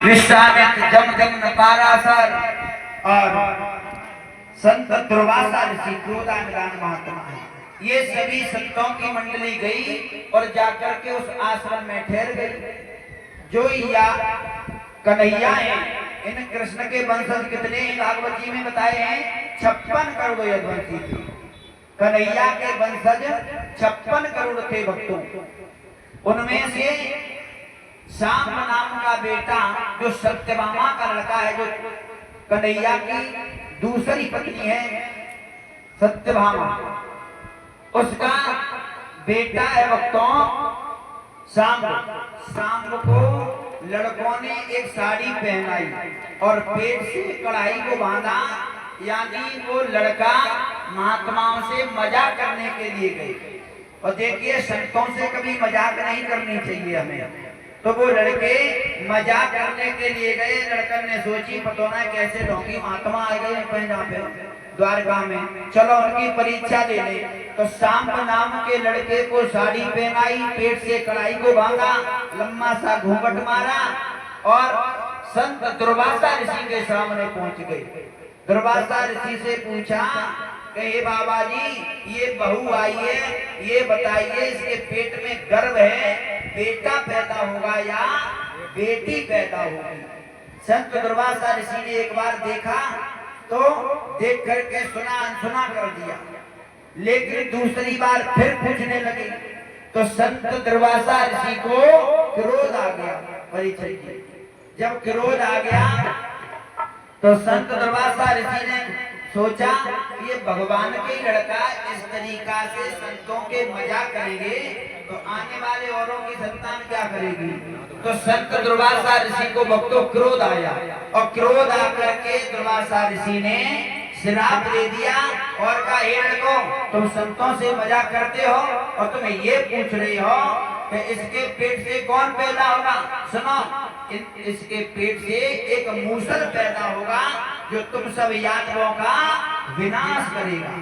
विश्वामित्र जमदग्न पाराशर और संत दुर्वासा ऋषि क्रोधानिधान महात्मा है। ये सभी संतों की मंडली गई और जाकर के उस आश्रम में ठहर गई। जो या कन्हैया है, इन कृष्ण के वंशज कितने भागवत जी में बताए हैं? 56 करोड़ यदुवंशी थे। कन्हैया के वंशज 56 करोड़ थे भक्तों। उनमें से शाम नाम का बेटा जो सत्यभामा का लड़का है, जो कन्हैया की दूसरी पत्नी है सत्यभामा, उसका बेटा है भक्तों शाम को लड़कों ने एक साड़ी पहनाई और पेट से कढ़ाई को बांधा, यानी वो लड़का महात्माओं से मजाक करने के लिए गए। और देखिए संतों से कभी मजाक नहीं करनी चाहिए हमें। तो वो लड़के मजाक करने के लिए गए। लड़कन ने सोची पतोना कैसे ढोंगी महात्मा आ गए जहाँ पे द्वारका में, चलो उनकी परीक्षा ले ले। तो सांब नाम के लड़के को साड़ी पहनाई, पेट से कढ़ाई को बांधा, लंबा सा घूंघट मारा और संत दुर्वासा ऋषि के सामने पहुंच गए। दुर्वासा ऋषि से पूछा कि हे बाबा जी, ये बहू आई है, ये बताइए इसके पेट में गर्भ है, बेटा पैदा होगा या बेटी पैदा होगी? संत दुर्वासा ऋषि ने एक बार देखा तो देख करके सुना अनसुना कर दिया, लेकिन दूसरी बार फिर पूछने लगे तो संत दुर्वासा ऋषि को क्रोध आ गया। परिचय जब क्रोध आ गया तो संत दुर्वासा ऋषि ने सोचा ये भगवान के लड़का इस तरीका से संतों के मजाक करेंगे तो आने वाले औरों की संतान क्या करेगी? तो संत दुर्वासा ऋषि को भक्तों क्रोध आया और क्रोध आकर के दुर्वासा ऋषि ने श्राप दे दिया और कहा हे लड़कों, तुम संतों से मजाक करते हो और तुम ये पूछ रहे हो कि इसके पेट से कौन पैदा होगा? सुनो, इसके पेट से एक मूसल पैदा होगा जो तुम सब यादवों का विनाश करेगा।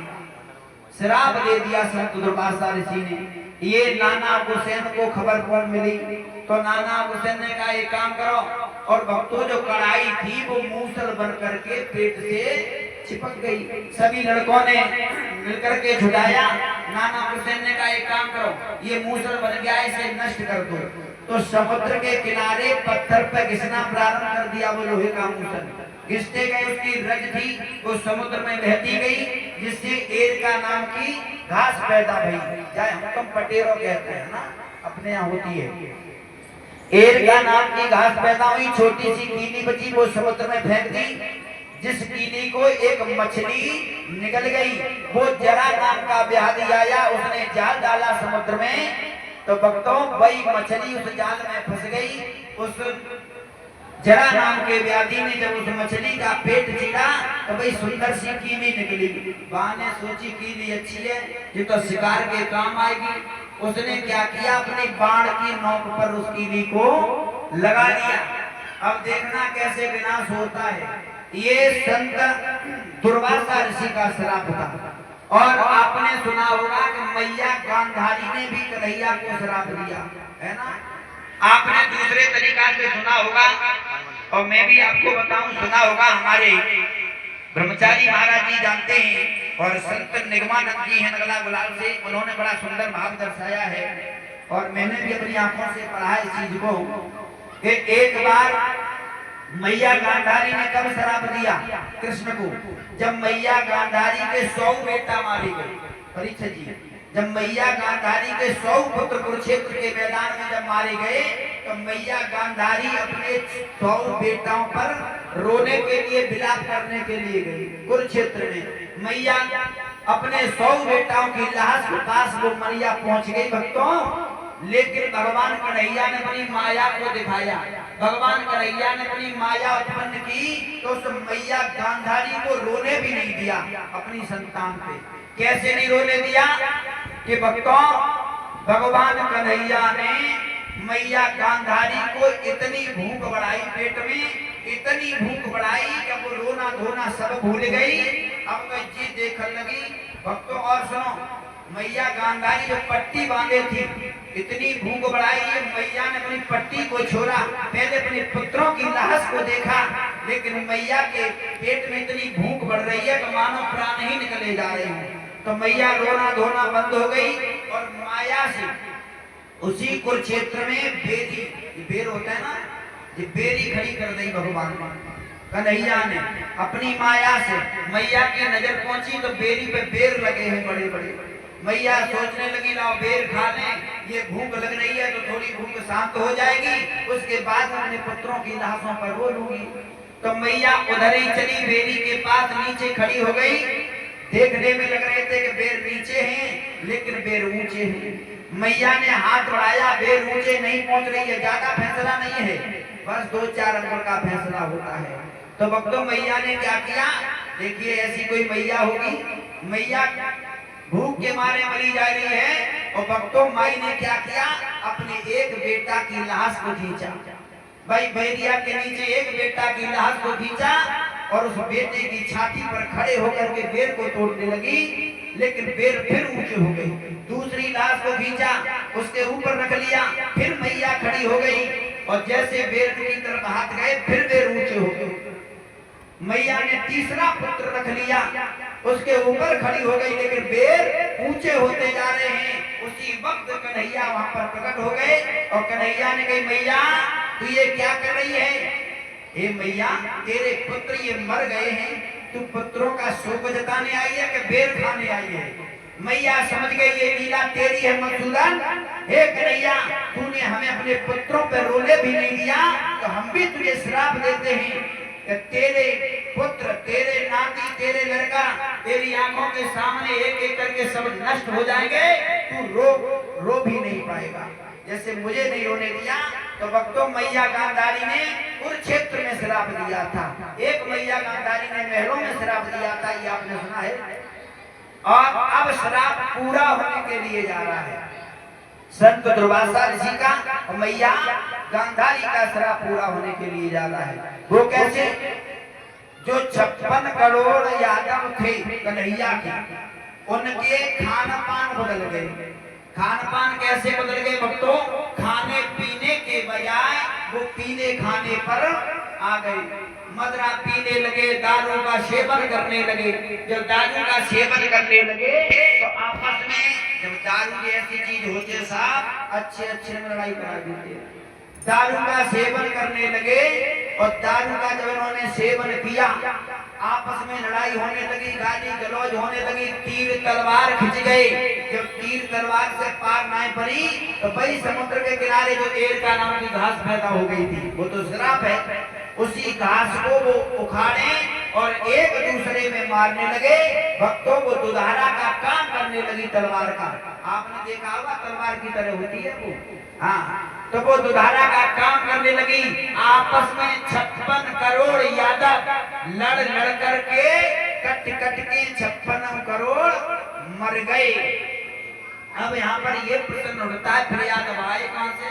श्राप दे दिया संत दुर्वासा ऋषि ने। ये नाना हुसैन को खबर कौन मिली? तो नाना हुसैन ने कहा एक काम करो, और भक्तों जो कढ़ाई थी वो मूसल बन करके पेट से चिपक गई। सभी लड़कों ने मिलकर के छुड़ाया। नाना हुसैन ने कहा एक काम करो, ये मूसल बन गया इसे नष्ट कर दो। तो समुद्र के किनारे पत्थर पर घिसना प्रारंभ कर दिया। वो लोहे का मूसल घिसते गए, उसकी रज थी वो समुद्र में बहती गई, जिससे एरका नाम की घास पैदा हुई। चाहे हम तुम पटेरो कहते हैं ना, अपने यहाँ होती है। एरका नाम की घास पैदा हुई, छोटी सी कीली बची, वो समुद्र में फेंक दी। जिस कीली को एक मछली निकल गई, वो जरा नाम का व्याधि आया, उसने जाल डाला समुद्र में। तो भक्तों वही मछली उस जाल में फंस गई। उस जरा नाम के व्याधि ने जब उस मछली का पेट चीरा तो भाई सुंदर सी कीली निकली। वहां ने सोची कीली अच्छी है, ये तो शिकार के काम आएगी। उसने क्या किया, अपनी बाण की नोक पर उस कीली को लगा दिया। अब देखना कैसे विनाश होता है। ये संत दुर्वासा ऋषि का श्राप था। और आपने सुना होगा कि मैया गांधारी ने भी कन्हैया को श्राप दिया है ना। आपने दूसरे तरीका से सुना होगा, और मैं भी आपको बताऊं सुना होगा। हमारे ब्रह्मचारी महाराज जी जानते हैं, और संत निगमानंद जी हैं नगला गुलाल से, उन्होंने बड़ा सुंदर भाव दर्शाया है। और मैंने भी अपनी आंखों से पढ़ा इस चीज को कि एक बार मैया गांधारी ने कब श्राप दिया कृष्ण को? जब मैया गांधारी के 100 बेटा मारे गए। परीक्षा जी, जब मैया गांधारी के 100 पुत्र कुरुक्षेत्र के मैदान में जब मारे गए तो मैया गांधारी अपने 100 बेटाओं पर रोने के लिए, विलाप करने के लिए गई कुरुक्षेत्र में। मैया अपने 100 बेटाओं की लाश के पास वो मैया पहुंच गई भक्तों, लेकिन भगवान कन्हैया ने अपनी माया को दिखाया। भगवान कन्हैया ने अपनी माया उत्पन्न की तो उस मैया गांधारी को रोने भी नहीं दिया अपनी संतान पे। कैसे नहीं रोने दिया कि भक्तों, भगवान कन्हैया ने मैया गांधारी को इतनी भूख बढ़ाई, पेट में इतनी भूख बढ़ाई कि वो रोना धोना सब भूल गई। अब तो जी देखने लगी। भक्तों और सुनो, मैया गांधारी जो पट्टी बांधे थी, इतनी भूख बढ़ाई, ये मैया ने अपनी पट्टी को छोड़ा, पहले अपने पुत्रों की लाश को देखा, लेकिन मैया के पेट में इतनी भूख बढ़ रही है कि मानो प्राण ही निकले जा रहे हैं। तो मैया रोना धोना बंद हो गई और माया से उसी कुरुक्षेत्र में बेरी, बेर होता है ना, ये बेरी खड़ी कर दी भगवान कन्हैया ने अपनी माया से। मैया की नजर पहुंची तो बेरी पे बेर लगे हैं बड़े बड़े। मैया सोचने लगी लाओ बेर खा लें, ये भूख लग रही है तो थोड़ी भूख शांत हो जाएगी, उसके बाद अपने पुत्रों की लाशों पर रो लूंगी। तो मैया उधर ही चली, बेरी के पास नीचे खड़ी हो गई। देखने में लग रहे थे कि बेर नीचे हैं, लेकिन बेर ऊंचे हैं। मैया ने हाथ बढ़ाया, बेर ऊंचे नहीं पहुंच रही है, ज्यादा फैसला नहीं है, बस 2-4 अंगुल का फैसला होता है। तो भक्तों मैया ने क्या किया, देखिए ऐसी कोई मैया होगी, मैया भूख के मारे मरी जा रही है, और भक्तों माई ने क्या किया, अपने एक बेटा की लाश को खींचा। भाई बैरिया के नीचे एक बेटा की लाश को खींचा और उस बेटे की छाती पर खड़े होकर के बेर को तोड़ने लगी, लेकिन बेर फिर ऊंचे हो गई। दूसरी लाश को खींचा, उसके ऊपर रख लिया, फिर मैया खड़ी हो गई और जैसे बेर की तरफ हाथ गए फिर बेर ऊंचे हो गए। मैया ने तीसरा पुत्र रख लिया, उसके ऊपर खड़ी हो गई, लेकिन बेर ऊंचे होते जा रहे हैं। उसी वक्त कन्हैया वहां पर प्रकट हो गए और कन्हैया ने कही मैया तू ये क्या कर रही है, हे मैया तेरे पुत्र ये मर गए हैं, तू पुत्रों का शोक जताने आई है कि बेर खाने आई है। मैया समझ गई ये लीला तेरी है मधुसूदन, हे कन्हैया तूने हमें अपने पुत्रों पर रोने भी नहीं दिया, तो हम भी तुझे श्राप देते हैं कि तेरे पुत्र, तेरे नाती, तेरे लड़का तेरी आंखों के सामने एक एक करके सब नष्ट हो जाएंगे, तू रो भी नहीं पाएगा, जैसे मुझे नहीं रोने दिया। तो भक्तों मैया गांधारी ने कुरुक्षेत्र में श्राप दिया था, एक मैया गांधारी ने महलों में श्राप दिया था, ये आपने सुना है, और अब श्राप पूरा होने के लिए जा रहा है। संत दुर्वासा ऋषि का और मैया गांधारी का श्राप पूरा होने के लिए जा रहा है। वो कैसे, जो 56 करोड़ यादव थे कन्हैया के, उनके खान पान बदल गए। खान पान कैसे बदल गए भक्तों, खाने पीने के बजाय वो पीने खाने पर आ गए, मदरा पीने लगे, दारू का सेवन करने लगे। जब दारू का सेवन करने लगे तो आपस में, जब दारू ऐसी चीज होती साहब अच्छे में लड़ाई करा देते, दारू का सेवन करने लगे और दारू का जब उन्होंने सेवन किया आपस में लड़ाई होने लगी, गाली गलौज होने लगी, तीर तलवार खिंच गए। जब तीर तलवार से पार ना पड़ी तो वही समुद्र के किनारे जो एर का नाम की घास पैदा हो गई थी, वो तो श्राप है, उसी घास को वो उखाड़े और एक दूसरे में मारने लगे। भक्तों को दुधारा का काम करने लगी तलवार का, आपने देखा होगा तलवार की तरह होती है वो, हाँ, तो वो दुधारा का काम करने लगी। आपस में 56 करोड़ यादव लड़ करके कट के 56 करोड़ मर गए। अब यहाँ पर ये प्रश्न उठता है, फिर यादव आए कहां से,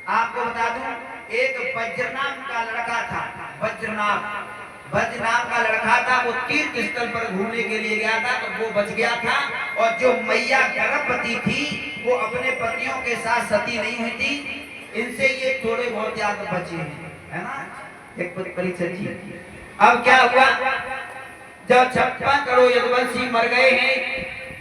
आपको बता दूं, एक वज्रनाम का लड़का था, वज्रनाम का लड़का था, वो तीर्थ स्थल पर घूमने के लिए गया था, तो वो बच गया था। और जो मैया गर्भवती थी वो अपने पतियों के साथ सती नहीं हुई थी, इनसे ये थोड़े बहुत याद बचे हैं, है ना, एक परीक्षा जी। अब क्या हुआ, जब 56 करोड़ यदुवंशी मर गए हैं,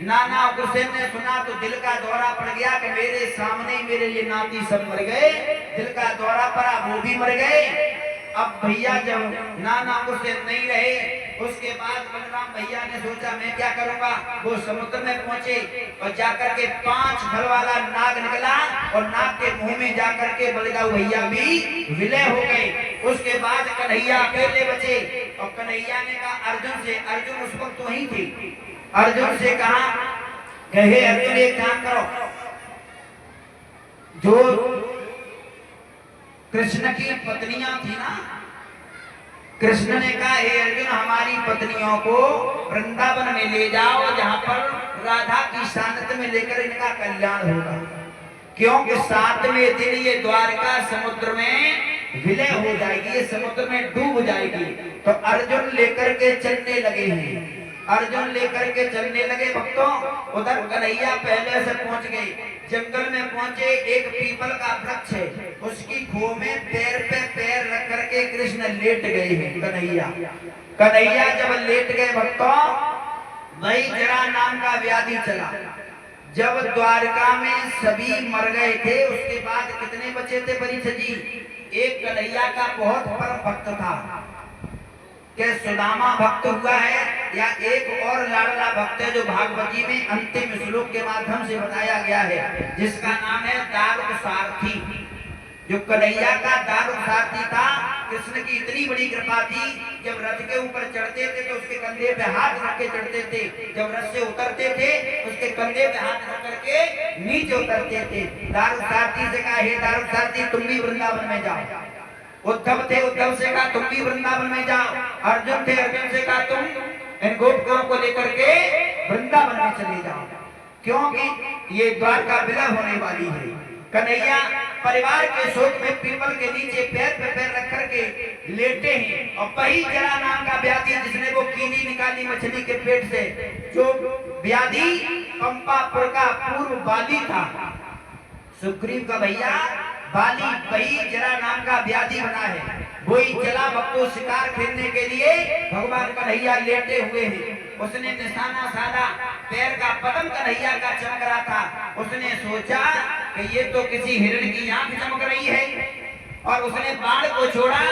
नाना हुसैन ने सुना तो दिल का दौरा पड़ गया कि मेरे सामने मेरे ये नाती सब मर गए, दिल का दौरा पड़ा, वो भी मर गए। अब भैया जब नाना हुसैन नहीं रहे, उसके बाद बलराम भैया ने सोचा मैं क्या करूंगा, वो समुद्र में पहुंचे और जाकर के 5 फल वाला नाग निकला और नाग के मुंह में जाकर के बलराम भैया भी विलय हो गए। उसके बाद कन्हैया अकेले बचे और कन्हैया ने कहा अर्जुन से, अर्जुन उस वक्त वहीं थी, अर्जुन से कहा हे अर्जुन एक काम करो, जो कृष्ण की पत्नियां थी ना, कृष्ण ने कहा हे अर्जुन हमारी पत्नियों को वृंदावन में ले जाओ, जहां पर राधा की सानिध्य में लेकर इनका कल्याण होगा, क्योंकि 7वें दिन ये द्वारका समुद्र में विलय हो जाएगी, ये समुद्र में डूब जाएगी। तो अर्जुन लेकर के चलने लगे हैं। अर्जुन लेकर के चलने लगे भक्तों। उधर कन्हैया पहले से पहुंच गए। जंगल में पहुंचे, एक पीपल का वृक्ष है, उसकी खो में पैर पे पैर रख करके कृष्ण लेट गए हैं। कन्हैया जब लेट गए भक्तों, वही जरा नाम का व्याधि चला। जब द्वारका में सभी मर गए थे, उसके बाद कितने बचे थे परीक्षित जी? एक कन्हैया का बहुत परम भक्त था, के सुदामा भक्त हुआ है, या एक और लाडला भक्त है जो भागवती में अंतिम श्लोक के माध्यम से बताया गया है, जिसका नाम है दारुक सारथी। जो कन्हैया का दारुक सारथी था, कृष्ण की इतनी बड़ी कृपा थी, जब रथ के ऊपर चढ़ते थे तो उसके कंधे पे हाथ रख के चढ़ते थे, जब रथ से उतरते थे उसके कंधे पे हाथ रख करके नीचे उतरते थे। दारुक सारथी से कहा, हे दारुक सारथी तुम भी वृंदावन में जाओ। उद्धव थे, उद्धव से कहा तुम भी वृंदावन में जाओ। अर्जुन थे, अर्जुन से कहा तुम इन गोपियों को लेकर के वृंदावन में चले जाओ, क्योंकि ये द्वारका विलय होने वाली है। कन्हैया परिवार के शोक में पीपल के नीचे पैर पे पैर रख करके लेटे हैं। और वही जरा नाम का व्याधि, जिसने वो कीली निकाली मछली के पेट से, जो व्याधि पंपापुर का पूर्व बाली था, सुग्रीव का भैया बाली, वही जरा नाम का व्याधि बना है। वही चला भक्तों शिकार खेलने के लिए, भगवान कन्हैया लेटे हुए हैं। उसने निशाना साधा, पैर का पदम कन्हैया का चमक रहा था। उसने सोचा कि ये तो किसी हिरण की आंख चमक रही है, और उसने बाण को छोड़ा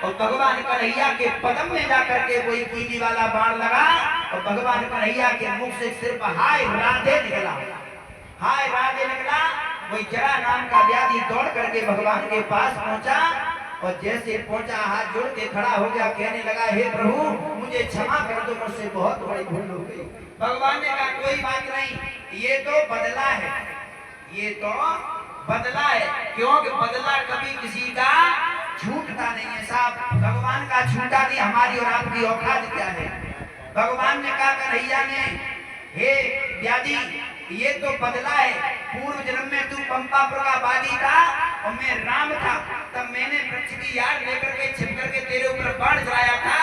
और भगवान कन्हैया के पदम में जाकर के कोई कीली वाला बाण लगा, और भगवान कन्हैया के मुख से सिर्फ हाय राधे निकला, हाय राधे निकला। वही जरा नाम का व्याधि दौड़ करके भगवान के पास पहुंचा, और जैसे पहुंचा हाथ जोड़ के खड़ा हो गया, कहने लगा, हे प्रभु मुझे क्षमा कर दो, मुझसे बहुत बड़ी भूल हो गई। भगवान ने कहा कोई बात नहीं, ये तो बदला है, ये तो बदला है, क्योंकि बदला कभी किसी का छूटता नहीं है साहब। भगवान का छूटा नहीं, हमारी और आपकी औकात क्या है। भगवान ने कहा कन्हैया ने, हे व्याधि ये तो बदला है, पूर्व जन्म में तू पंपापुर का बाली था और मैं राम था, तब मैंने वृक्ष की याद लेकर के छिप करके तेरे ऊपर बाण चलाया था,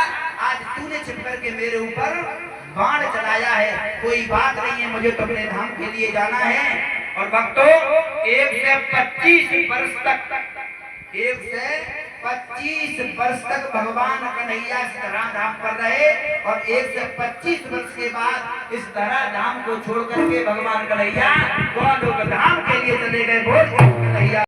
आज तूने छिप करके मेरे ऊपर बाण चलाया है। कोई बात नहीं है, मुझे तो अपने धाम के लिए जाना है। और भक्तों 1 से 25 वर्ष तक, 1 से 25 वर्ष तक भगवान कन्हैया इस धरा धाम पर रहे, और 1 से 25 वर्ष के बाद इस धरा धाम को छोड़ करके भगवान कन्हैया गोलोक धाम के लिए चले गए। बोल कन्हैया।